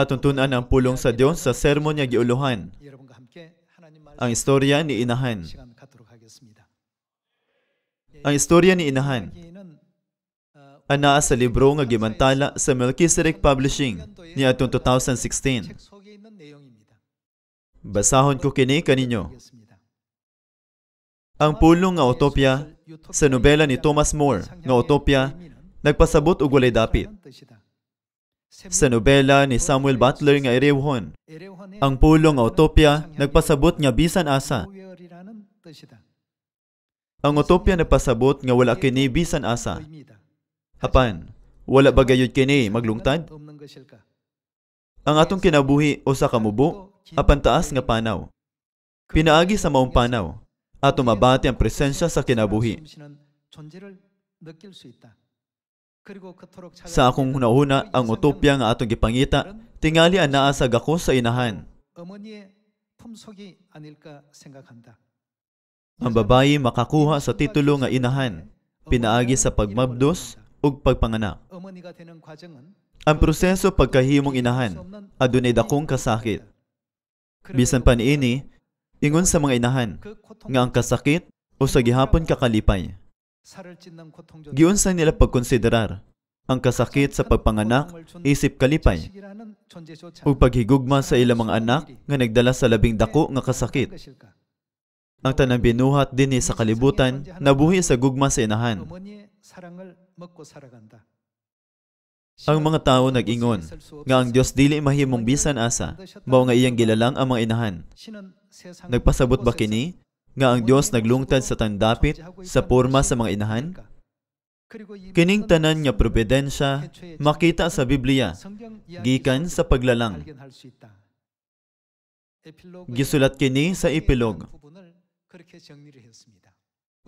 Atong tun-an ang pulong sa Dios sa sermon nga giuluhan. Ang istorya ni Inahan. Ang istorya ni Inahan anaa sa libro nga gimantala sa Melchizedek Publishing niadtong 2016. Basahon ko kini kaninyo. Ang pulong nga Utopia sa nobela ni Thomas More nga Utopia nagpasabot og walay dapit. Sa nobela ni Samuel Butler nga Erewhon, ang pulong nga Utopia nagpasabot nga bisan asa. Ang Utopia nagpasabot nga wala kini bisan asa. Apan, wala ba gayud kini maglungtad? Ang atong kinabuhi usa ka mubo, apan taas nga panaw. Pinaagi sa maong panaw, ato mabati ang presensya sa kinabuhi. Sa akong hunahuna, ang Utopia nga atong gipangita, tingali anaa sa gako sa Inahan. Ang babayi makakuha sa titulo nga Inahan, pinaagi sa pagmabdos ug pagpanganak. Ang proseso pagkahimong inahan, adunay dakong kasakit. Bisan pa niini, ingon sa mga inahan, nga ang kasakit o sa gihapon kakalipay. Giunsa nila pagkonsiderar, ang kasakit sa pagpanganak, isip kalipay, ug paghigugma sa ilang mga anak nga nagdala sa labing dako nga kasakit. Ang tanang binuhat dinhi sa kalibutan, nabuhi sa gugma sa inahan. Ang mga tao nag-ingon nga ang Dios dili mahimong bisan asa, mao nga iyang gilalang ang mga inahan. Nagpasabot ba kini nga ang Dios naglungtad sa tandapit sa porma sa mga inahan? Kining tanan nga probidensya makita sa Biblia gikan sa paglalang. Gisulat kini sa epilog.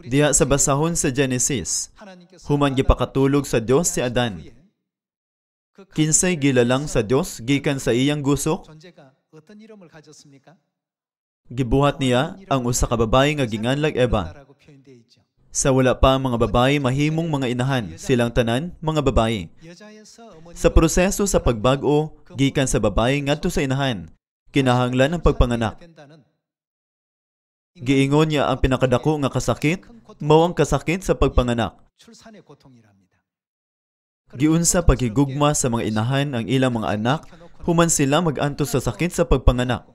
Diha sa basahon sa Genesis, human gipakatulog sa Dios si Adan. Kinsay gilalang sa Dios gikan sa iyang gusok? Gibuhat niya ang usa ka babayi nga ginganlag Eva. Sa wala pa ang mga babayi mahimong mga inahan, silang tanan mga babayi. Sa proseso sa pagbag-o gikan sa babayi ngadto sa inahan, kinahanglan ang pagpanganak. Giingon niya ang pinakadako nga kasakit, mao ang kasakit sa pagpanganak. Giunsa paghigugma sa mga inahan ang ilang mga anak, human sila mag-antos sa sakit sa pagpanganak.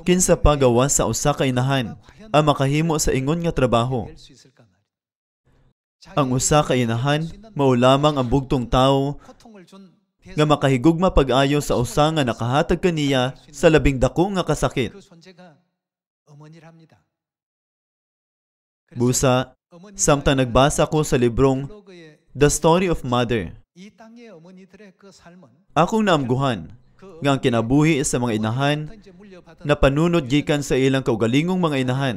Kinsa pa gawas sa usa ka inahan ang makahimo sa ingon nga trabaho. Ang usa ka inahan mao lamang ang bugtong tawo nga makahigugma pag-ayo sa usa nga nakahatag kaniya sa labing dako nga kasakit. Busa, samtang nagbasa ko sa librong The Story of Mother, akong naamguhan nga ang kinabuhi sa mga inahan na panunod gikan sa ilang kaugalingong mga inahan.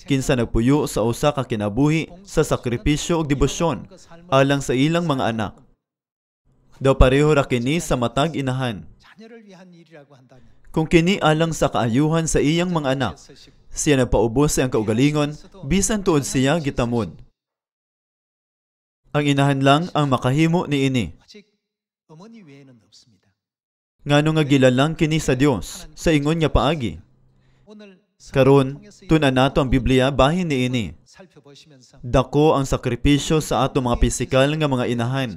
Kinsa nagpuyo sa usa ka kinabuhi sa sakripisyo ug debosyon alang sa ilang mga anak. Daw pareho ra kini sa matag inahan. Kung kini alang sa kaayuhan sa iyang mga anak, siya nagpaubos sa iyang kaugalingon, bisan tuod siya gitamod. Ang inahan lang ang makahimo ni ini. Ngano nga gilalang kini sa Dios sa ingon nga paagi. Karon, tun-an nato ang Biblia bahin ni ini. Dako ang sakripisyo sa ato mga pisikal nga mga inahan.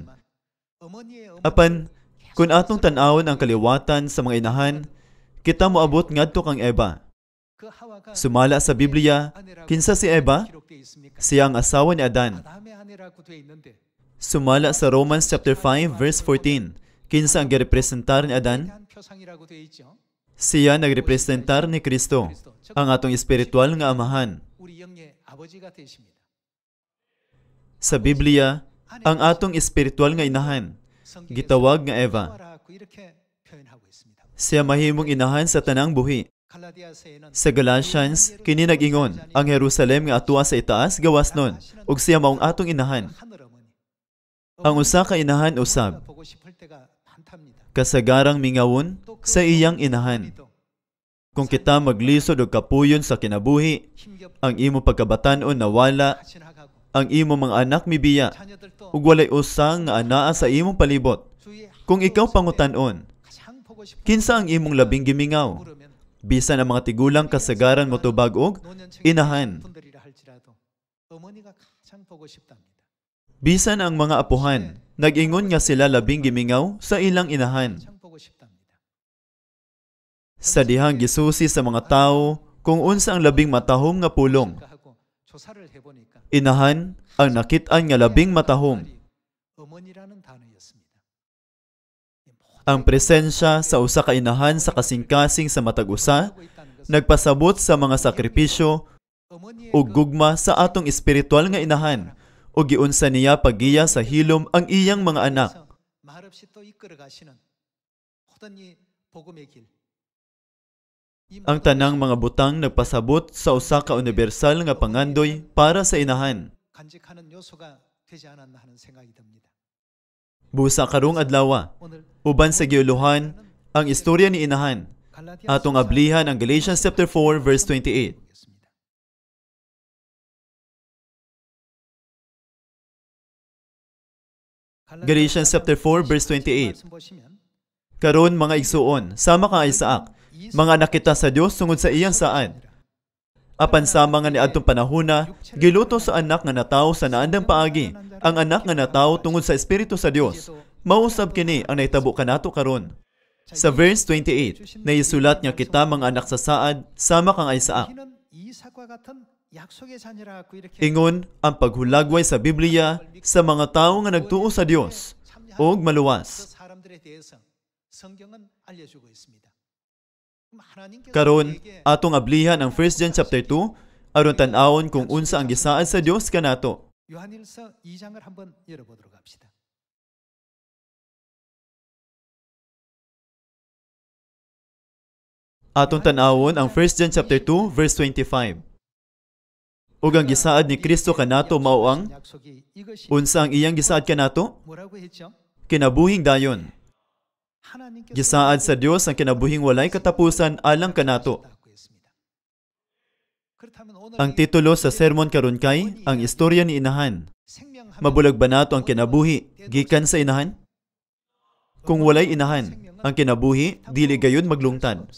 Apan, kung atong tan-awon ang kaliwatan sa mga inahan, kita moabot ngadto kang Eva. Sumala sa Biblia, kinsa si Eva? Siya ang asawa ni Adan. Sumala sa Romans chapter 5 verse 14, kinsa ang girepresentar ni Adan? Siya nagrepresentar ni Kristo, ang atong espiritual nga amahan. Sa Biblia, ang atong espiritual nga inahan, gitawag nga Eva. Siya mahimong inahan sa tanang buhi. Sa Galatians, kini nag-ingon, ang Jerusalem nga atua sa itaas gawas nun, ug siya maong atong inahan. Ang usa ka inahan usab, kasagarang mingawon sa iyang inahan. Kung kita maglisod og kapuyon sa kinabuhi, ang imo pagkabatan-on nawala, ang imo mga anak mibiya, ug walay usang nga anaa sa imong palibot, Kung ikaw pangutan-on, kinsa ang imong labing gimingaw? Bisan ang mga tigulang kasagaran mo tubag og inahan. Bisan ang mga apuhan, nag-ingon nga sila labing gimingaw sa ilang inahan. Sa dihang gisusi sa mga tao kung unsa ang labing matahom nga pulong. Inahan ang nakit-an nga labing matahom. Ang presensya sa usa ka inahan sa kasing-kasing sa matag usa nagpasabot sa mga sakripisyo ug gugma sa atong espiritual nga inahan ug giunsa niya paggiya sa hilom ang iyang mga anak. Ang tanang mga butang nagpasabot sa usa ka universal nga pangandoy para sa inahan. Busa karong adlaw, uban sa giuluhan, ang istorya ni inahan. Atong ablihan ang Galatians chapter 4 verse 28. Galatians chapter 4 verse 28. Karon mga igsuon, sama ka Isaac, mga anak kita sa Dios tungod sa iyang saad. Apan sama nga niadtong panahona, giluto sa anak nga natawo sa naandang paagi, ang anak nga natawo tungod sa Espiritu sa Dios. Mausab kini ang naitabo kanato karon. Sa verse 28, naisulat nga kita mga anak sa saad, sama kang Isaac. Ingon ang paghulagway sa Biblia sa mga tawo nga nagtuo sa Dios ug maluwas. Karon atong ablihan ang 1 John chapter 2 aron tan-awon kung unsa ang gisaad sa Dios kanato. Atong tan-awon ang 1 John chapter 2 verse 25. Ug ang gisaad ni Kristo kanato mao ang unsa ang iyang gisaad kanato? Kinabuhing dayon. Gisaad sa Dios ang kinabuhing walay katapusan alang kanato. Ang titulo sa sermon karon kay ang istorya ni inahan. Mabulag ba nato ang kinabuhi gikan sa inahan? Kung walay inahan, ang kinabuhi dili gayon maglungtad.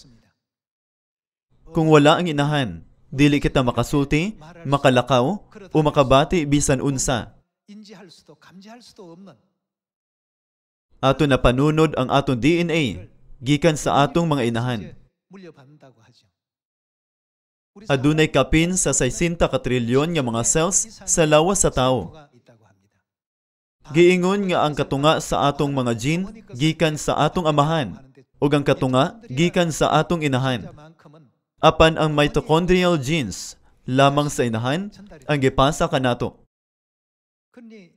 Kung wala ang inahan, dili kita makasulti, makalakaw, o makabati bisan unsa. Ato na panunod ang atong DNA, gikan sa atong mga inahan. Adunay kapin sa 60 ka trilyon nga mga cells sa lawas sa tao. Giingon nga ang katunga sa atong mga gene, gikan sa atong amahan, ug ang katunga, gikan sa atong inahan. Apan ang mitochondrial genes lamang sa inahan ang gipasa kanato.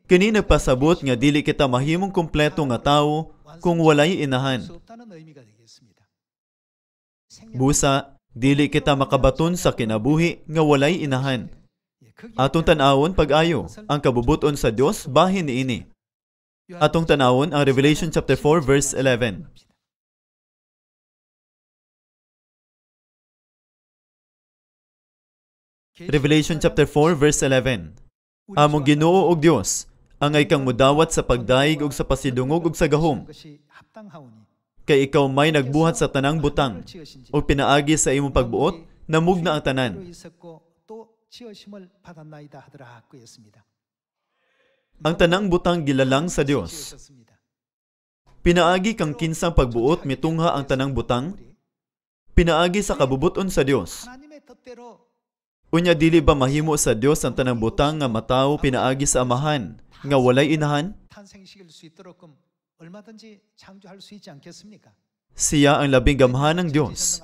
Kini nagpasabot nga dili kita mahimong kumpleto nga tawo kung walay inahan. Busa, dili kita makabaton sa kinabuhi nga walay inahan. Atong tan-awon pag-ayo ang kabubuton sa Dios bahin niini. Atong tan-awon ang Revelation chapter 4 verse 11. Revelation chapter 4 verse 11. Among Ginoo og Dios, angay kang mudawat sa pagdaig ug sa pasidungog ug sa gahom. Kay ikaw may nagbuhat sa tanang butang ug pinaagi sa imong pagbuot, namugna ang tanan. Ang tanang butang gilalang sa Dios. Pinaagi kang kinsang pagbuot mitungha ang tanang butang, pinaagi sa kabubuton sa Dios. Unya dili ba mahimo sa Dios ang tanang butang nga matawo pinaagi sa amahan nga walay inahan? Siya ang labing gamhanang Dios.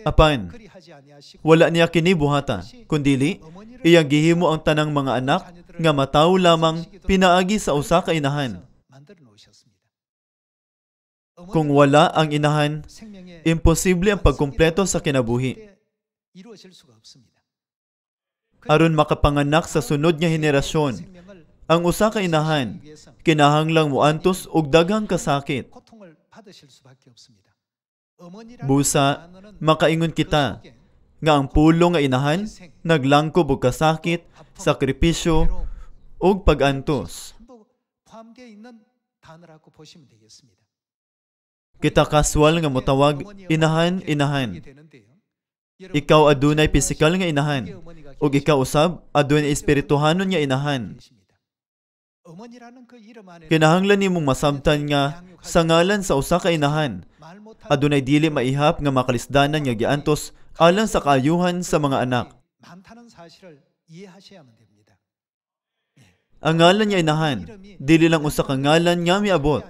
Apan, wala niya kini buhata, kundili iyang gihimo ang tanang mga anak nga matawo lamang pinaagi sa usa ka inahan. Kung wala ang inahan, imposible ang pagkumpleto sa kinabuhi. Aron makapanganak sa sunod nga henerasyon, ang usa ka inahan kinahanglang moantos og daghang kasakit. Busa, makaingon kita nga ang pulong nga inahan naglangkob og kasakit, sakripisyo ug pag-antos. Kita kaswal nga motawag inahan, inahan. Ikaw adunay pisikal nga inahan, ug ikaw usab adunay espirituhanon nga inahan. Kinahanglan nimong masabtan nga sa ngalan sa usa ka inahan, adunay dili maihap nga makalisdanan nga giantos alang sa kaayuhan sa mga anak. Ang ngalan nga inahan, dili lang usa ka ngalan nga miabot.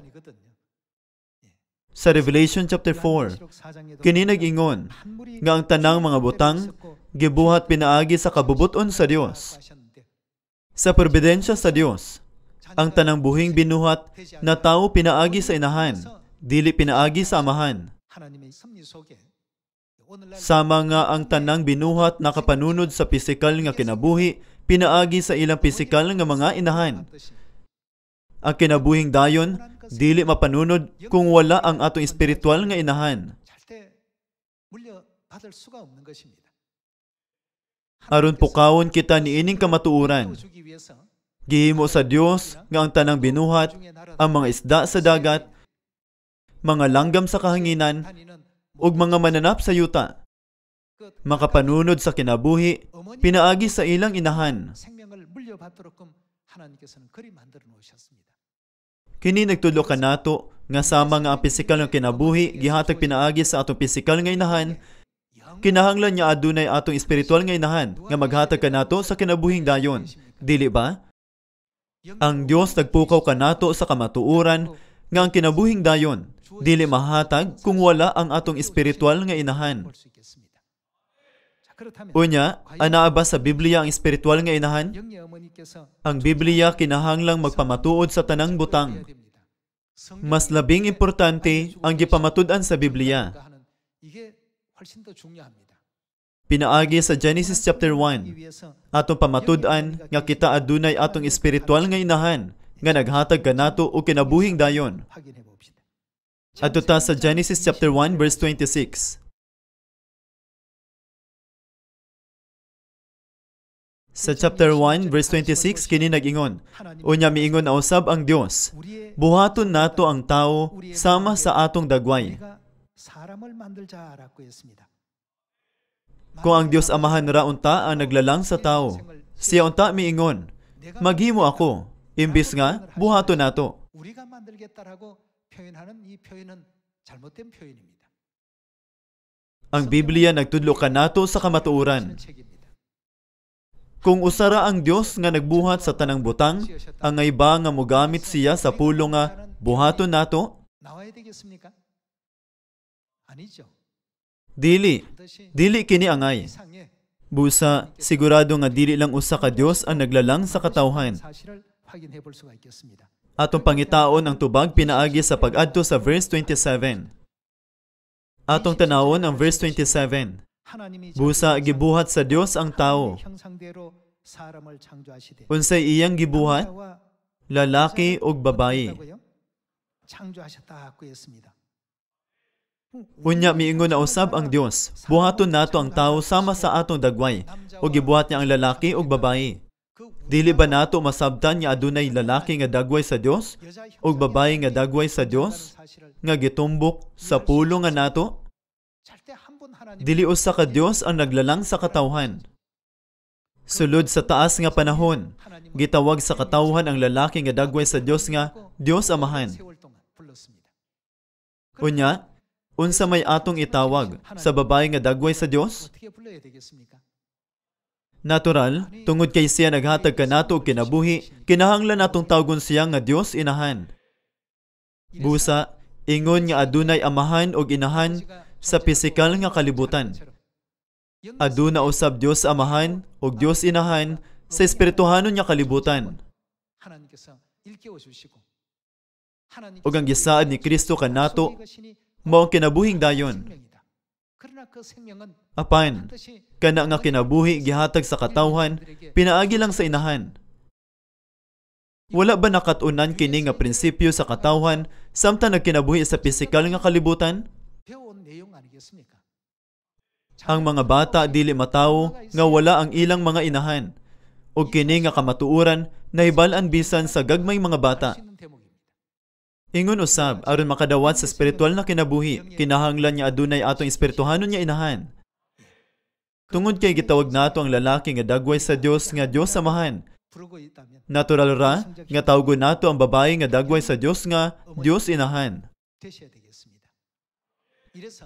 Sa Revelation chapter 4, kini nag-ingon nga ang tanang mga butang gibuhat pinaagi sa kabubuton sa Dios. Sa providensya sa Dios, ang tanang buhing binuhat na tawo pinaagi sa inahan, dili pinaagi sa amahan. Sama nga ang tanang binuhat na kapanunod sa pisikal nga kinabuhi, pinaagi sa ilang pisikal nga mga inahan. Ang kinabuhing dayon, dili mapanunod kung wala ang atong espiritual nga inahan. Aron pukawon kita niining kamatuoran, gihimo sa Dios nga ang tanang binuhat, ang mga isda sa dagat, mga langgam sa kahanginan, ug mga mananap sa yuta, makapanunod sa kinabuhi, pinaagi sa ilang inahan. Kini nagtudlo kanato nga sama nga ang pisikal nga kinabuhi gihatag pinaagi sa atong pisikal nga inahan, kinahanglan niya adunay atong espiritual nga inahan nga maghatag kanato sa kinabuhing dayon. Dili ba? Ang Dios nagpukaw kanato sa kamatuoran nga ang kinabuhing dayon dili mahatag kung wala ang atong espiritual nga inahan. Unya, anaa ba sa Biblia ang espiritual nga inahan? Ang Biblia kinahanglang magpamatuod sa tanang butang. Mas labing importante ang gipamatud-an sa Biblia. Pinaagi sa Genesis chapter 1, atong pamatud-an nga kita adunay atong espiritual nga inahan nga naghatag kanato og kinabuhing dayon. Adto ta sa Genesis chapter 1 verse 26. Sa chapter 1, verse 26, kini nag-ingon, unya miingon na usab ang Dios, buhaton nato ang tao sama sa atong dagway. Kung ang Dios amahan ra unta ang naglalang sa tao, siya unta miingon, maghimo ako, imbis nga buhaton nato. Ang Biblia nagtudlo kanato sa kamatuoran. Kung usara ang Dios nga nagbuhat sa tanang butang, angay ba nga mogamit siya sa pulo nga buhaton nato? Dili kini angay. Busa, sigurado nga dili lang usa ka Dios ang naglalang sa katawhan. Atong pangitaon ang tubag pinaagi sa pag-adto sa verse 27. Atong tanawon ang verse 27. Busa, gibuhat sa Dios ang tao. Unsay iyang gibuhat? Lalaki ug babayi. Unya miingon na usab ang Dios, buhaton nato ang tao sama sa atong dagway, ug gibuhat niya ang lalaki ug babayi. Dili ba nato masabtan nga adunay lalaki nga dagway sa Dios ug babayi nga dagway sa Dios nga gitumbok sa pulo nga nato? Dili usa ka Dios ang naglalang sa katawhan. Sulod sa taas nga panahon, gitawag sa katawhan ang lalaki nga dagway sa Dios nga Dios Amahan. Unya, unsa may atong itawag sa babae nga dagway sa Dios? Natural, tungod kay siya naghatag kanato og kinabuhi, kinahanglan natong tawgon siya nga Dios Inahan. Busa, ingon nga adunay amahan og inahan sa pisikal nga kalibutan. Aduna usab Dios Amahan ug Dios Inahan sa espirituhanon nga kalibutan. Ug ang gisaad ni Kristo kanato mao ang kinabuhing dayon. Apan, kana nga kinabuhi gihatag sa katawhan, pinaagi lang sa inahan. Wala ba nakat-unan kini nga prinsipyo sa katawhan samtang nagkinabuhi sa pisikal nga kalibutan? Ang mga bata dili matawo nga wala ang ilang mga inahan, ug kini nga kamatuoran nahibal-an bisan sa gagmay mga bata. Ingon usab aron makadawat sa espiritual na kinabuhi, kinahanglan niya adunay atong espirituhanon nga inahan. Tungod kay gitawag nato ang lalaki nga dagway sa Dios nga Dios samahan. Natural ra nga tawgon nato ang babae nga dagway sa Dios nga Dios inahan.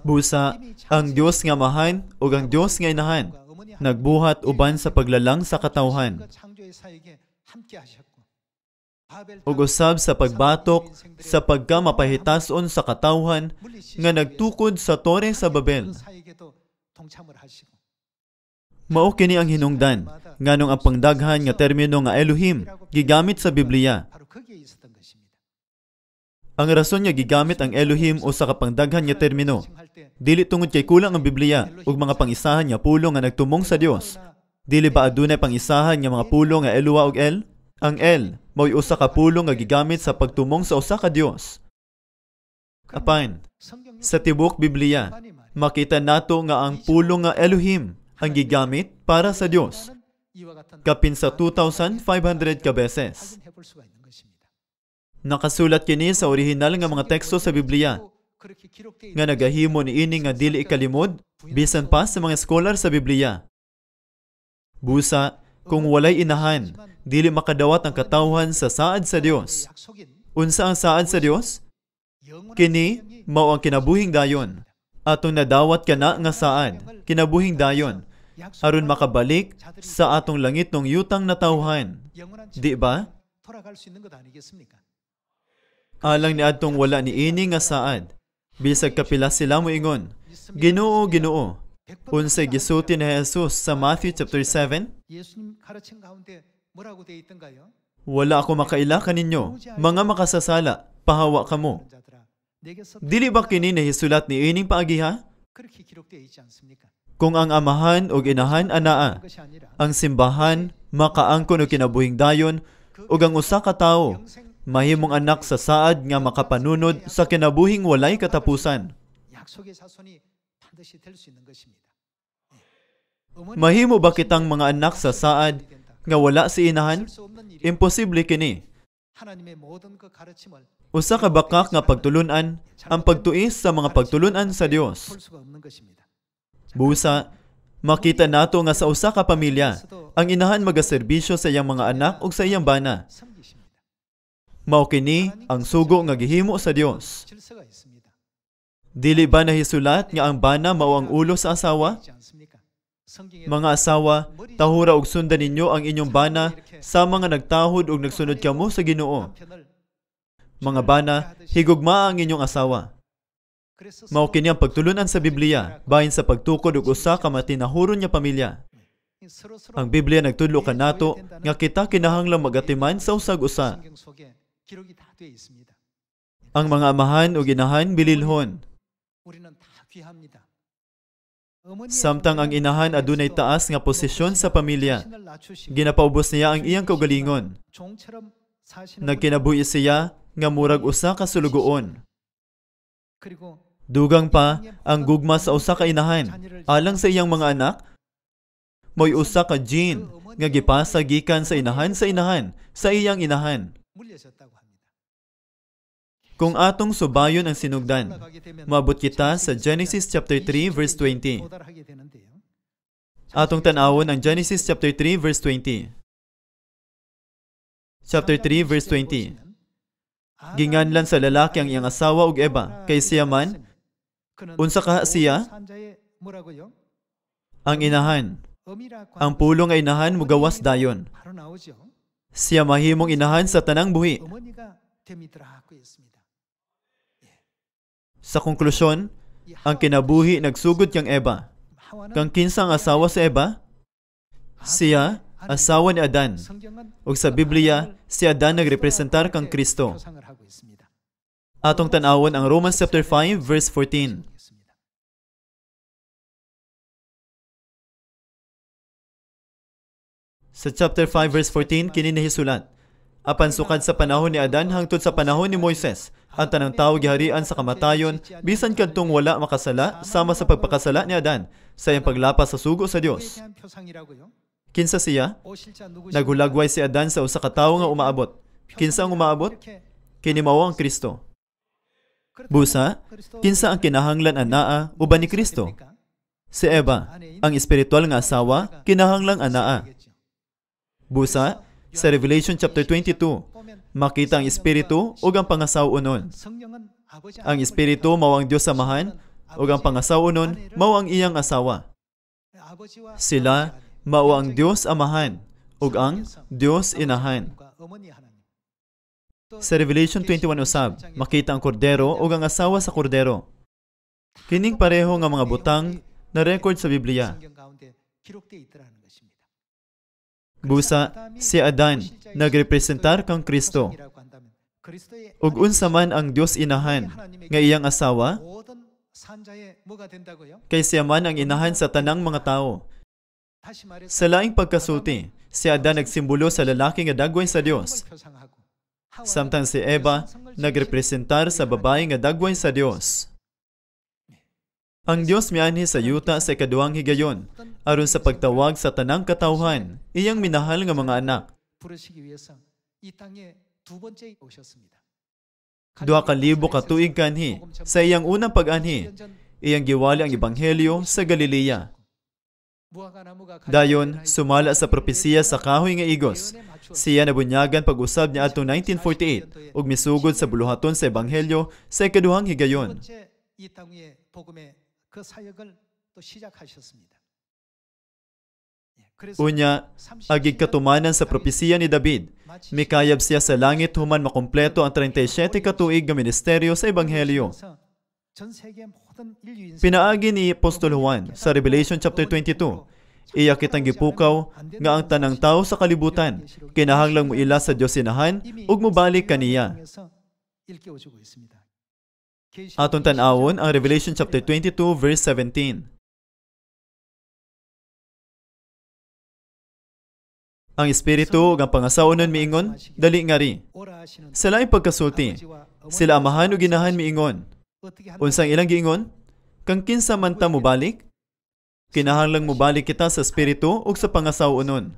Busa, ang Dios nga mahan ug ang Dios nga inahan nagbuhat uban sa paglalang sa katawhan. Ug usab sa pagbatok sa pagkamapahitason sa katawhan nga nagtukod sa Tore sa Babel. Mao kini ang hinungdan nganong ang pangdaghan nga termino nga Elohim gigamit sa Biblia. Ang rason nga gigamit ang Elohim o sa kapangdaghan nga termino dili tungod kay kulang ang Biblia ug mga pangisahan nga pulo nga nagtumong sa Dios. Dili ba adunay pangisahan nga mga pulo nga Elua ug El? Ang El mao'y usa ka pulo nga gigamit sa pagtumong sa usa ka Dios. Apan, sa tibok Biblia, makita nato nga ang pulo nga Elohim ang gigamit para sa Dios. Kapin sa 2,500 ka beses. Nakasulat kini sa orihinal nga mga teksto sa Biblia nga nagahimo niini nga dili ikalimod bisan pa sa mga scholar sa Biblia. Busa, kung walay inahan, dili makadawat ang katawhan sa saad sa Dios. Unsa ang saad sa Dios? Kini mao ang kinabuhing dayon. Atong nadawat kana nga saad, kinabuhing dayon, aron makabalik sa atong langitong yutang na tawhan. Di ba? Alang ni adtong wala ni ini nga saad, bisag kapila sila moingon, Ginoo, Ginoo, unsay gisulti ni Jesus sa Matthew chapter 7? Wala ako makaila kaninyo, mga makasasala, pahawa kamo. Dili ba kini nahisulat ni ining paagiha? Kung ang amahan o inahan anaa, ang simbahan, makaangkon o kinabuhing dayon, o ang usa ka tawo, mahimong anak sa saad nga makapanunod sa kinabuhing walay katapusan. Mahimo ba kitang mga anak sa saad nga wala si inahan? Imposible kini. Usa ka bakak nga pagtulunan ang pagtuis sa mga pagtulunan sa Dios. Busa, makita nato nga sa usa ka pamilya, ang inahan magaserbisyo sa iyang mga anak ug sa iyang bana. Mao kini ang sugo nga gihimo sa Dios. Dili ba nahisulat nga ang bana mao ang ulo sa asawa? Mga asawa, tahura og sundan ninyo ang inyong bana sa mga nagtahod ug nagsunod kamo sa Ginoo. Mga bana, higugma ang inyong asawa. Mao kini ang pagtulunan sa Biblia bahin sa pagtukod og usa ka matinahuron nga pamilya. Ang Biblia nagtudlo kanato nga kita kinahanglang magatiman sa usag usa. Ang mga amahan o inahan bililhon. Samtang ang inahan adunay taas nga posisyon sa pamilya, ginapaubos niya ang iyang kaugalingon. Nagkinabuhi siya nga murag usa ka sulugoon. Dugang pa ang gugma sa usa ka inahan alang sa iyang mga anak. Mo'y usa ka gene nga gipasa gikan sa inahan sa iyang inahan. Kung atong subayon ang sinugdan, maabot kita sa Genesis chapter 3 verse 20. Atong tanawon ang Genesis chapter 3 verse 20. Chapter 3 verse 20. Ginganlan sa lalaki ang iyang asawa ug Eva, kay siya man unsa ka siya? Ang inahan. Ang pulo nga inahan mugawas dayon. Siya mahimong inahan sa tanang buhi. Sa konklusyon, ang kinabuhi nagsugod kang Eva. Kang kinsa ang asawa sa Eva? Siya, asawa ni Adan. Ug sa Biblia, si Adan nagrepresentar kang Kristo. Atong tanawon ang Romans chapter 5 verse 14. Sa chapter 5 verse 14 kini nahisulat, apan sukad sa panahon ni Adan hangtod sa panahon ni Moises, ang tanang tawo giharian sa kamatayon bisan kadtong wala makasala sama sa pagpakasala ni Adan sa iyang paglapas sa sugo sa Dios. Kinsa siya? Naghulagway si Adan sa usa ka tawo nga umaabot. Kinsa ang umaabot? Kini mao ang Kristo. Busa, kinsa ang kinahanglan anaa uban ni Kristo? Si Eva, ang espiritual nga asawa, kinahanglang anaa. Busa, sa Revelation chapter 22, makita ang espiritu ug ang pangasaw-unon. Ang espiritu mao ang Dios samahan ug ang pangasaw-unon mao ang iyang asawa. Sila mao ang Dios amahan ug ang Dios inahan. Sa Revelation 21 usab, makita ang kordero ug ang asawa sa kordero. Kining pareho nga mga butang na record sa Biblia. Busa, si Adan nagrepresentar kang Kristo. Ug unsa man ang Dios inahan nga iyang asawa, kay siya man ang inahan sa tanang mga tao. Sa laing pagkasulti, si Adan nagsimbolo sa lalaki nga dagway sa Dios. Samtang si Eva nagrepresentar sa babae nga dagway sa Dios. Ang Dios mianhi sa yuta sa ikaduhang higayon aron sa pagtawag sa tanang katawhan, iyang minahal nga mga anak. 2,000 ka tuig kanhi sa iyang unang pag-anhi, iyang giwali ang ebanghelyo sa Galilea. Dayon, sumala sa propesiya sa kahoy nga igos. Siya nabunyagan pag-usab niya atong 1948 ug misugod sa buluhaton sa ebanghelyo sa ikaduhang higayon. Unya, agig katumanan sa propesiya ni David, mikayab siya sa langit human makompleto ang 37 ka tuig nga ministeryo sa ebanghelyo. Pinaagi ni Apostol Juan sa Revelation chapter 22, iya kitang gipukaw nga ang tanang tao sa kalibutan kinahanglang moila sa Dios inahan ug mobalik kaniya. Aton tan-awon ang Revelation chapter 22 verse 17. Ang espiritu ug ang pangasaonon miingon, dali ngari. Sa laing pagkasulti, sila amahan ug inahan miingon. Unsang ilang giingon? Kang kinsa man ta mobalik? Kinahanglang mobalik kita sa espiritu ug sa pangasaonon.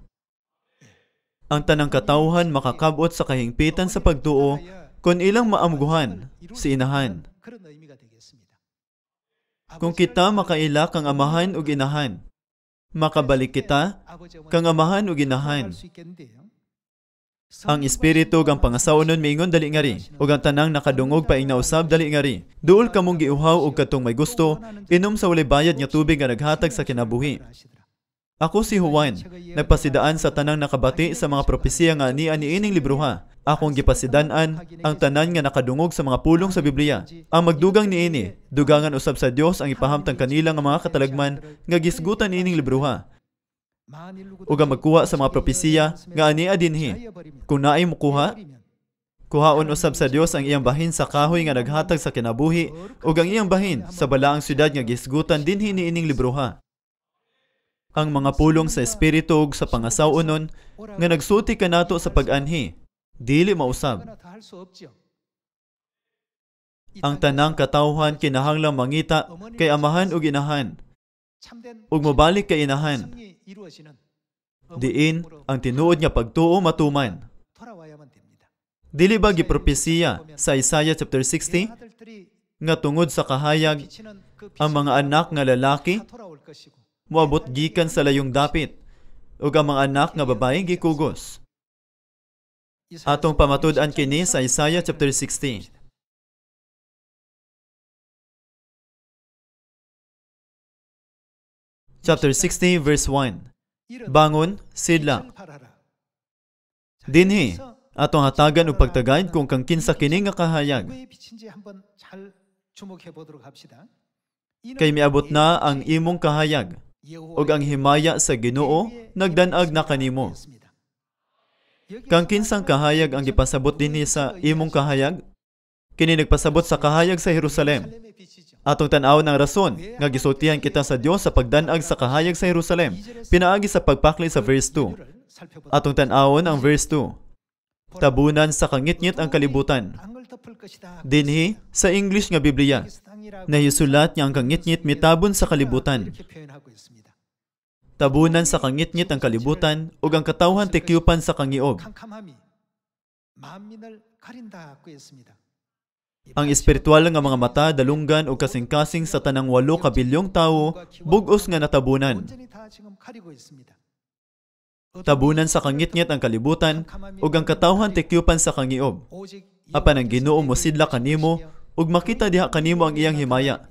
Ang tanang katawhan makakabot sa kahingpitan sa pagtuo kung ilang maamguhan si inahan. Kung kita makaila kang amahan ug inahan, makabalik kita kang amahan ug inahan. Ang espiritu ug ang pangasaonon miingon dali ngari, ug ang tanang nakadungog paing nausab dali ngari. Duol kamong giuhaw ug katong may gusto, inom sa walay bayad nga tubig nga naghatag sa kinabuhi. Ako si Juan, nagpasidaan sa tanang nakabati sa mga propesiya nga ania niining libruha. Akong gipasidan-an ang tanan nga nakadungog sa mga pulong sa Biblia. Ang magdugang niini, dugangan usab sa Dios ang ipahamtang kanila nga mga katalagman nga gisgutan niining libruha. Ug ang magkuha sa mga propesiya nga ania dinhi. Kung naay mokuha, kuhaon usab sa Dios ang iyang bahin sa kahoy nga naghatag sa kinabuhi ug ang iyang bahin sa balaang syudad nga gisgutan dinhi niining libruha. Ang mga pulong sa espiritu ug sa pangasaonon nga nagsuti kanato sa pag-anhi, dili mausab. Ang tanang katawhan kinahanglang mangita kay amahan ug inahan, ug mobalik kay inahan. Diin ang tinuod nga pagtuo matuman. Dili ba gipropesiya sa Isaiah chapter 60 nga tungod sa kahayag ang mga anak nga lalaki moabot gikan sa layong dapit ug ang mga anak nga babae gikugos. Atong pamatud-an kini sa Isaiah chapter 60. Chapter 60 verse 1. Bangon, sidla. Dinhi, atong hatagan og pagtagad kung kang kinsa kini nga kahayag. Kay miabot na ang imong kahayag, ug ang himaya sa Ginoo nagdan-ag na kanimo. Kang kinsang kahayag ang gipasabot dinhi sa imong kahayag? Kini nagpasabot sa kahayag sa Jerusalem. Atong tan-awon ang rason nga gisultihan kita sa Dios sa pagdan-ag sa kahayag sa Jerusalem. Pinaagi sa pagpakli sa verse 2. Atong tan-awon ang verse 2. Tabunan sa kangitngit ang kalibutan. Dinhi sa English nga Biblia, nahisulat niya ang kangitngit mitabon sa kalibutan. Tabunan sa kangitngit ang kalibutan ug ang katawhan tikyupan sa kangiog. Ang espiritual nga mga mata dalunggan o kasing-kasing sa tanang 8 kabilyong tawo bugos nga natabunan. Tabunan sa kangitngit ang kalibutan ug ang katawhan tikyupan sa kangiob. Apan ang Ginoo mosidla kanimo ug makita diha kanimo ang iyang himaya.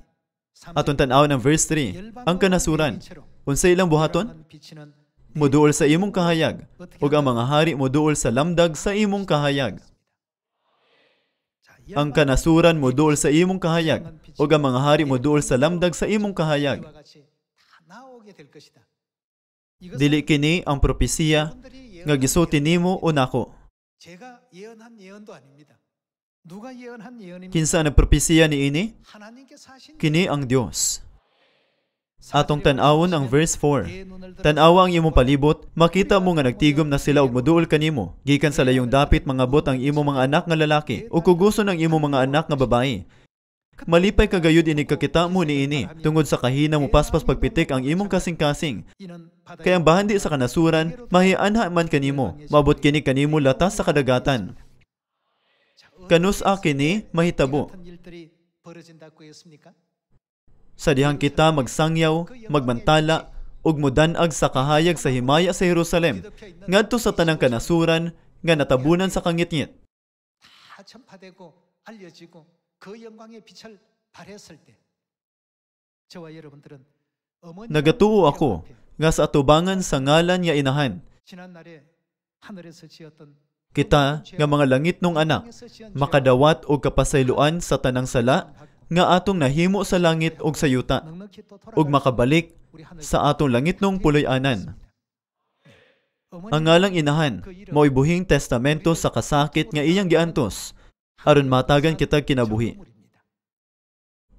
Aton tan-awon ang verse 3, ang kanasuran. Unsay ilang buhaton? Moduol sa imong kahayag ug ang mga hari moduol sa lamdag sa imong kahayag. Ang kanasuran moduol sa imong kahayag ug ang mga hari moduol sa lamdag sa imong kahayag. Dili kini ang propesiya nga gisulti nimo o nako. Kinsa ang propesiya niini? Kini ang Dios. Atong tan-awon ang verse 4. Tan-awa ang imong palibot, makita mo nga nagtigom na sila ug moduol kanimo. Gikan sa layong dapit mangabot ang imong mga anak nga lalaki ug kuguson ang imong mga anak nga babae. Malipay kagayud inig kakita mo niini tungod sa kahina mo paspas pagpitik ang imong kasing-kasing. Kaya ang bahandi sa kanasuran, mahianha man kanimo, mabot kini kanimo latas sa kadagatan. Kanus-a kini mahitabo. Sa dihang kita magsangyaw, magbantala, ug modan-ag sa kahayag sa himaya sa Jerusalem, ngadto sa tanang kanasuran nga natabunan sa kangitngit. Nagatuo ako nga sa atubangan sa ngalan nga inahan. Kita nga mga langit nung anak, makadawat og kapasayloan sa tanang sala nga atong nahimo sa langit ug sa yuta, ug makabalik sa atong langit nung puloy-anan. Ang ngalang inahan, mao'y buhing testamento sa kasakit nga iyang giantos, aron matagan kitag kinabuhi.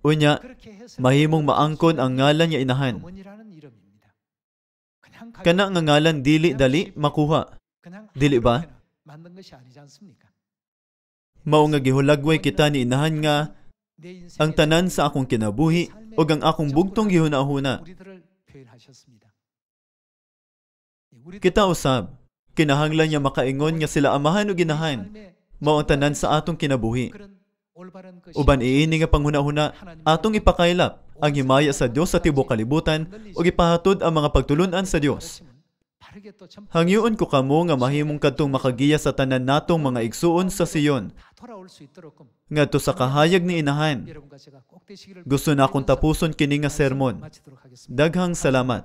Unya, mahimong maangkon ang ngalan nga inahan. Kana nga ngalan dili-dali makuha. Dili ba? Mao nga gihulagway kita ni inahan nga ang tanan sa akong kinabuhi ug ang akong bugtong gihuna-huna. Kita usab, kinahanglan niya makaingon nga sila amahan ug inahan, mao ang tanan sa atong kinabuhi. Uban iini nga panghuna-huna, atong ipakaylap ang himaya sa Dios sa tibuok kalibutan ug ipahatod ang mga pagtulun-an sa Dios. Hangyoon ko kamo nga mahimong kadtong makagiya sa tanan natong mga igsuon sa Sion, ngadto sa kahayag ni inahan. Gusto na akong tapuson kini nga sermon. Daghang salamat.